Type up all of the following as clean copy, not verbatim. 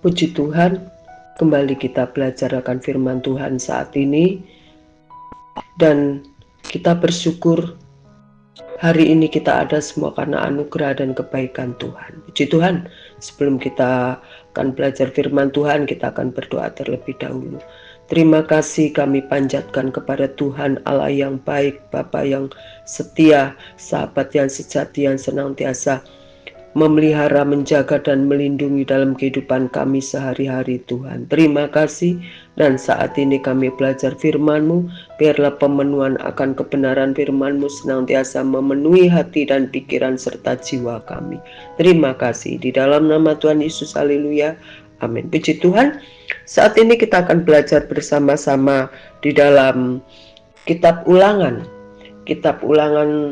Puji Tuhan, kembali kita belajar akan firman Tuhan saat ini, dan kita bersyukur hari ini kita ada semua karena anugerah dan kebaikan Tuhan. Puji Tuhan, sebelum kita akan belajar firman Tuhan, kita akan berdoa terlebih dahulu. Terima kasih kami panjatkan kepada Tuhan Allah yang baik, Bapa yang setia, sahabat yang sejati yang senantiasa memelihara, menjaga, dan melindungi dalam kehidupan kami sehari-hari Tuhan. Terima kasih, dan saat ini kami belajar firman-Mu, biarlah pemenuhan akan kebenaran firman-Mu senantiasa memenuhi hati dan pikiran serta jiwa kami. Terima kasih, di dalam nama Tuhan Yesus, haleluya, amin. Puji Tuhan, saat ini kita akan belajar bersama-sama di dalam kitab Ulangan. Kitab Ulangan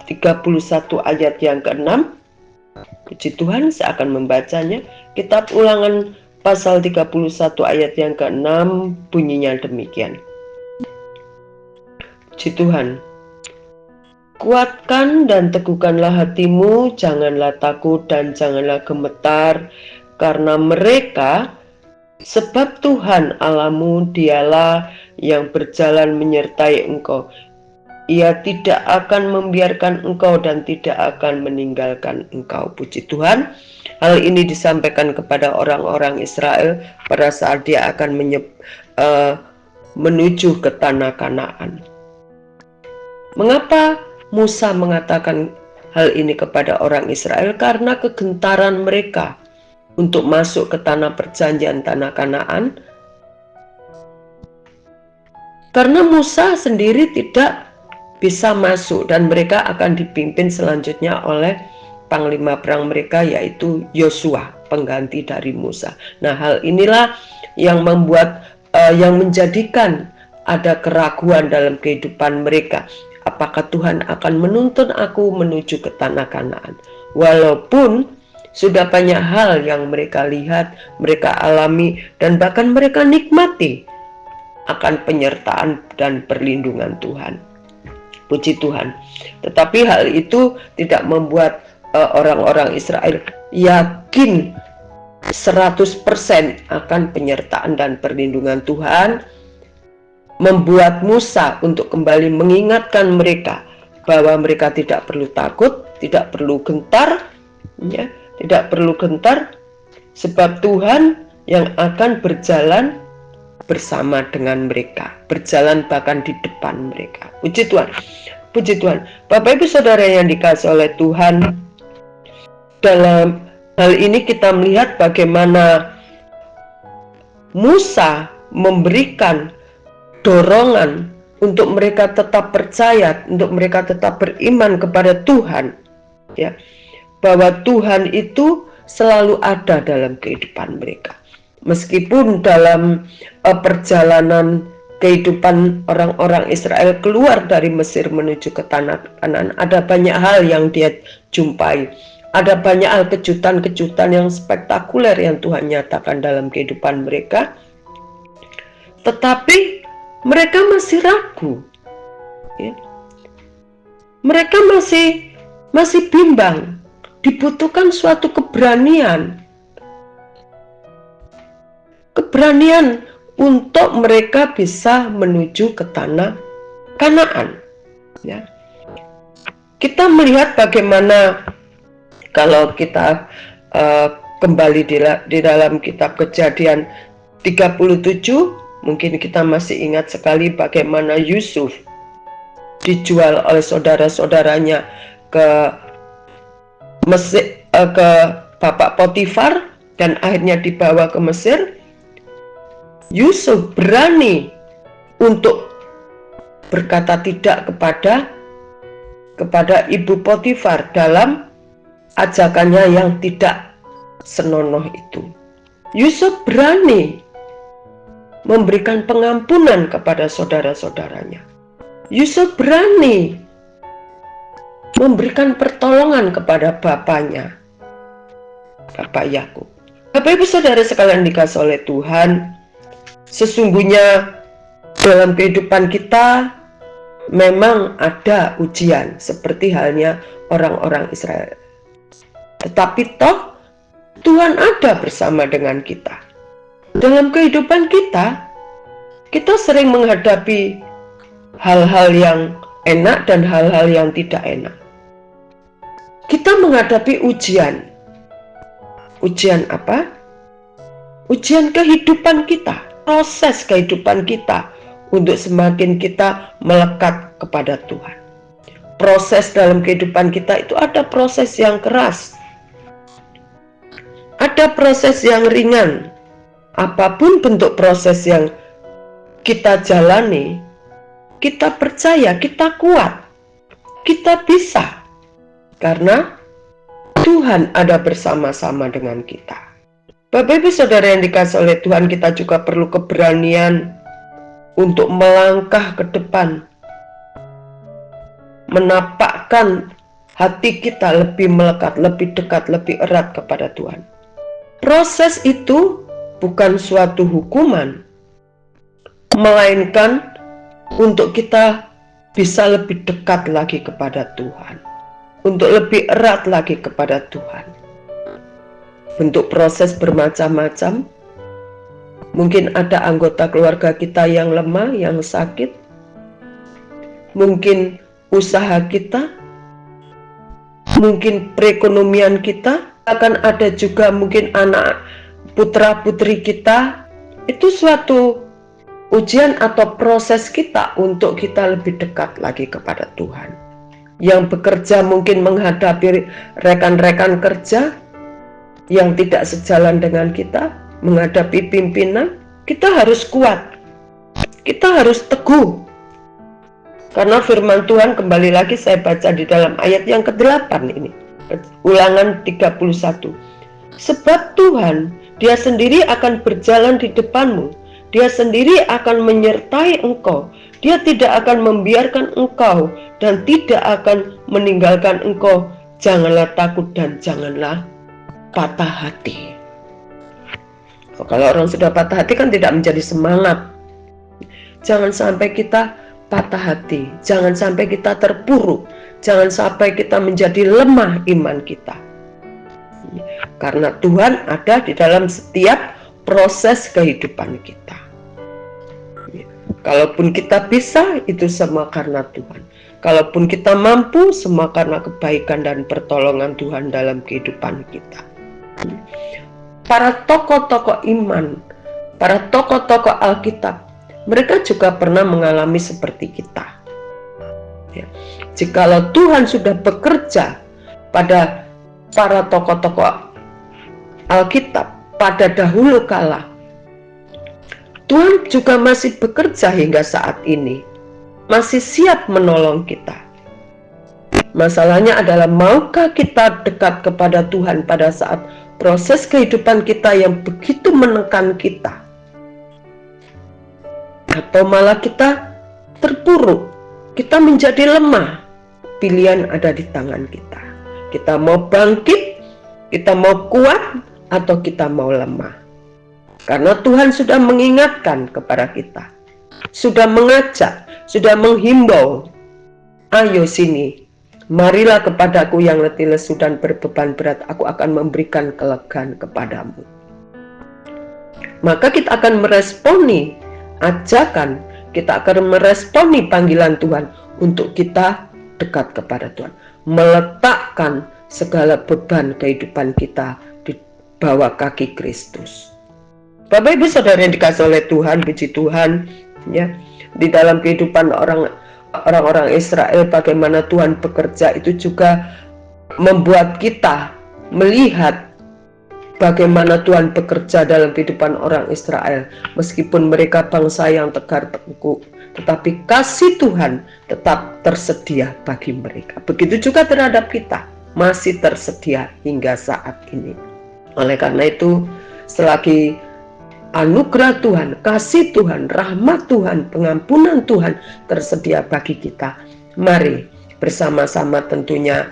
31 ayat yang ke-6. Puji Tuhan, saya akan membacanya. Kitab Ulangan pasal 31 ayat yang ke-6 bunyinya demikian. Puji Tuhan. Kuatkan dan teguhkanlah hatimu, janganlah takut dan janganlah gemetar karena mereka, sebab Tuhan Allahmu dialah yang berjalan menyertai engkau. Ia tidak akan membiarkan engkau dan tidak akan meninggalkan engkau. Puji Tuhan. Hal ini disampaikan kepada orang-orang Israel pada saat dia akan menuju ke tanah Kanaan. Mengapa Musa mengatakan hal ini kepada orang Israel? Karena kegentaran mereka untuk masuk ke tanah perjanjian, tanah Kanaan. Karena Musa sendiri tidak bisa masuk dan mereka akan dipimpin selanjutnya oleh panglima perang mereka, yaitu Yosua, pengganti dari Musa. Nah, hal inilah yang membuat yang menjadikan ada keraguan dalam kehidupan mereka. Apakah Tuhan akan menuntun aku menuju ke tanah Kanaan? Walaupun sudah banyak hal yang mereka lihat, mereka alami, dan bahkan mereka nikmati akan penyertaan dan perlindungan Tuhan. Puji Tuhan. Tetapi hal itu tidak membuat orang-orang Israel yakin 100% akan penyertaan dan perlindungan Tuhan. Membuat Musa untuk kembali mengingatkan mereka bahwa mereka tidak perlu takut, tidak perlu gentar, ya, tidak perlu gentar, sebab Tuhan yang akan berjalan bersama dengan mereka, berjalan bahkan di depan mereka. Puji Tuhan. Puji Tuhan. Bapak Ibu Saudara yang dikasihi oleh Tuhan, dalam hal ini kita melihat bagaimana Musa memberikan dorongan untuk mereka tetap percaya, untuk mereka tetap beriman kepada Tuhan, ya, bahwa Tuhan itu selalu ada dalam kehidupan mereka. Meskipun dalam perjalanan kehidupan orang-orang Israel keluar dari Mesir menuju ke tanah Kanaan, ada banyak hal yang dia jumpai. Ada banyak hal kejutan-kejutan yang spektakuler yang Tuhan nyatakan dalam kehidupan mereka. Tetapi mereka masih ragu, ya. Mereka masih bimbang. Dibutuhkan suatu keberanian untuk mereka bisa menuju ke tanah Kanaan, ya. Kita melihat bagaimana kalau kita kembali di dalam kitab Kejadian 37, mungkin kita masih ingat sekali bagaimana Yusuf dijual oleh saudara-saudaranya ke Mesir, ke bapak Potifar, dan akhirnya dibawa ke Mesir. Yusuf berani untuk berkata tidak kepada ibu Potifar dalam ajakannya yang tidak senonoh itu. Yusuf berani memberikan pengampunan kepada saudara-saudaranya. Yusuf berani memberikan pertolongan kepada bapaknya, Bapak Yakub. Bapak Ibu Saudara sekalian dikasihi oleh Tuhan, sesungguhnya dalam kehidupan kita memang ada ujian seperti halnya orang-orang Israel. Tetapi toh Tuhan ada bersama dengan kita. Dalam kehidupan kita, kita sering menghadapi hal-hal yang enak dan hal-hal yang tidak enak. Kita menghadapi ujian. Ujian apa? Ujian kehidupan kita, proses kehidupan kita untuk semakin kita melekat kepada Tuhan. Proses dalam kehidupan kita itu ada proses yang keras, ada proses yang ringan. Apapun bentuk proses yang kita jalani, kita percaya, kita kuat, kita bisa, karena Tuhan ada bersama-sama dengan kita. Bapak Ibu Saudara yang dikasihi oleh Tuhan, kita juga perlu keberanian untuk melangkah ke depan, menapakkan hati kita lebih melekat, lebih dekat, lebih erat kepada Tuhan. Proses itu bukan suatu hukuman, melainkan untuk kita bisa lebih dekat lagi kepada Tuhan, untuk lebih erat lagi kepada Tuhan. Bentuk proses bermacam-macam. Mungkin ada anggota keluarga kita yang lemah, yang sakit. Mungkin usaha kita, mungkin perekonomian kita, akan ada juga mungkin anak putra-putri kita. Itu suatu ujian atau proses kita untuk kita lebih dekat lagi kepada Tuhan. Yang bekerja mungkin menghadapi rekan-rekan kerja yang tidak sejalan dengan kita, menghadapi pimpinan, kita harus kuat, kita harus teguh. Karena firman Tuhan, kembali lagi saya baca di dalam ayat yang ke-8 ini, Ulangan 31. Sebab Tuhan, Dia sendiri akan berjalan di depanmu, Dia sendiri akan menyertai engkau, Dia tidak akan membiarkan engkau dan tidak akan meninggalkan engkau. Janganlah takut dan janganlah patah hati. Kalau orang sudah patah hati kan tidak menjadi semangat. Jangan sampai kita patah hati, jangan sampai kita terpuruk, jangan sampai kita menjadi lemah iman kita. Karena Tuhan ada di dalam setiap proses kehidupan kita. Kalaupun kita bisa, itu semua karena Tuhan. Kalaupun kita mampu, semua karena kebaikan dan pertolongan Tuhan dalam kehidupan kita. Para tokoh-tokoh iman, para tokoh-tokoh Alkitab, mereka juga pernah mengalami seperti kita. Ya. Jikalau Tuhan sudah bekerja pada para tokoh-tokoh Alkitab pada dahulu kala, Tuhan juga masih bekerja hingga saat ini, masih siap menolong kita. Masalahnya adalah, maukah kita dekat kepada Tuhan pada saat proses kehidupan kita yang begitu menekan kita? Atau malah kita terpuruk, kita menjadi lemah? Pilihan ada di tangan kita. Kita mau bangkit, kita mau kuat, atau kita mau lemah. Karena Tuhan sudah mengingatkan kepada kita, sudah mengajak, sudah menghimbau, ayo sini, marilah kepadaku yang letih lesu dan berbeban berat, aku akan memberikan kelegaan kepadamu. Maka kita akan meresponi ajakan, kita akan meresponi panggilan Tuhan untuk kita dekat kepada Tuhan, meletakkan segala beban kehidupan kita di bawah kaki Kristus. Bapak Ibu Saudara yang dikasihi oleh Tuhan, puji Tuhan, ya, di dalam kehidupan orang-orang Israel, bagaimana Tuhan bekerja, itu juga membuat kita melihat bagaimana Tuhan bekerja dalam kehidupan orang Israel. Meskipun mereka bangsa yang tegar tengkuk, tetapi kasih Tuhan tetap tersedia bagi mereka. Begitu juga terhadap kita, masih tersedia hingga saat ini. Oleh karena itu, selagi anugerah Tuhan, kasih Tuhan, rahmat Tuhan, pengampunan Tuhan tersedia bagi kita, mari bersama-sama tentunya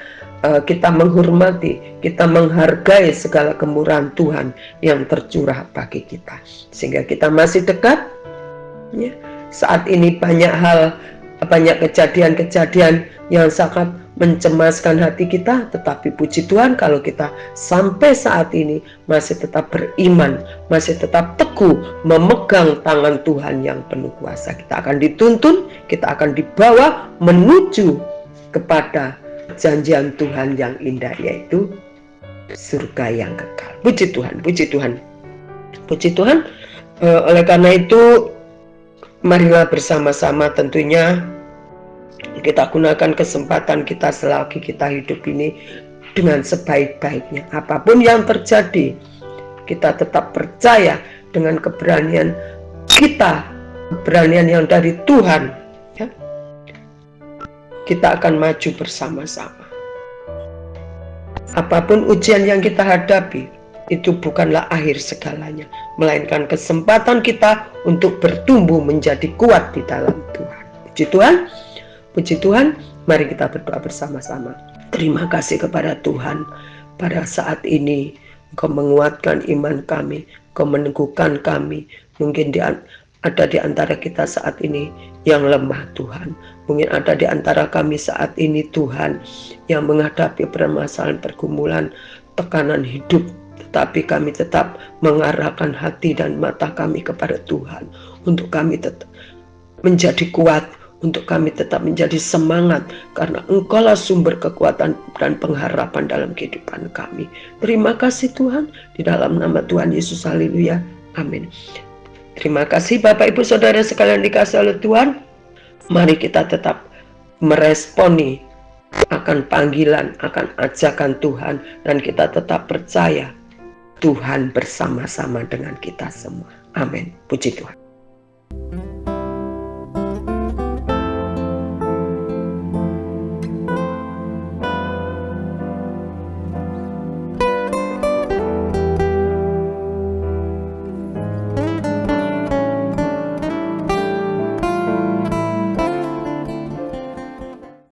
kita menghormati, kita menghargai segala kemurahan Tuhan yang tercurah bagi kita, sehingga kita masih dekat. Ya, saat ini banyak hal, banyak kejadian-kejadian yang sangat mencemaskan hati kita, tetapi puji Tuhan kalau kita sampai saat ini masih tetap beriman, masih tetap teguh memegang tangan Tuhan yang penuh kuasa. Kita akan dituntun, kita akan dibawa menuju kepada perjanjian Tuhan yang indah, yaitu surga yang kekal. Puji Tuhan, puji Tuhan, puji Tuhan. Oleh karena itu, marilah bersama-sama tentunya kita gunakan kesempatan kita selagi kita hidup ini dengan sebaik-baiknya. Apapun yang terjadi, kita tetap percaya dengan keberanian kita, keberanian yang dari Tuhan, ya. Kita akan maju bersama-sama. Apapun ujian yang kita hadapi, itu bukanlah akhir segalanya, melainkan kesempatan kita untuk bertumbuh menjadi kuat di dalam Tuhan. Puji Tuhan, puji Tuhan. Mari kita berdoa bersama-sama. Terima kasih kepada Tuhan, pada saat ini Engkau menguatkan iman kami, Engkau meneguhkan kami. Mungkin ada di antara kita saat ini yang lemah, Tuhan. Mungkin ada di antara kami saat ini, Tuhan, yang menghadapi permasalahan, pergumulan, tekanan hidup. Tetapi kami tetap mengarahkan hati dan mata kami kepada Tuhan, untuk kami tetap menjadi kuat, untuk kami tetap menjadi semangat, karena Engkaulah sumber kekuatan dan pengharapan dalam kehidupan kami. Terima kasih Tuhan, di dalam nama Tuhan Yesus, haleluya, amin. Terima kasih Bapak Ibu Saudara sekalian dikasihi oleh Tuhan. Mari kita tetap meresponi akan panggilan, akan ajakan Tuhan, dan kita tetap percaya Tuhan bersama-sama dengan kita semua. Amin. Puji Tuhan.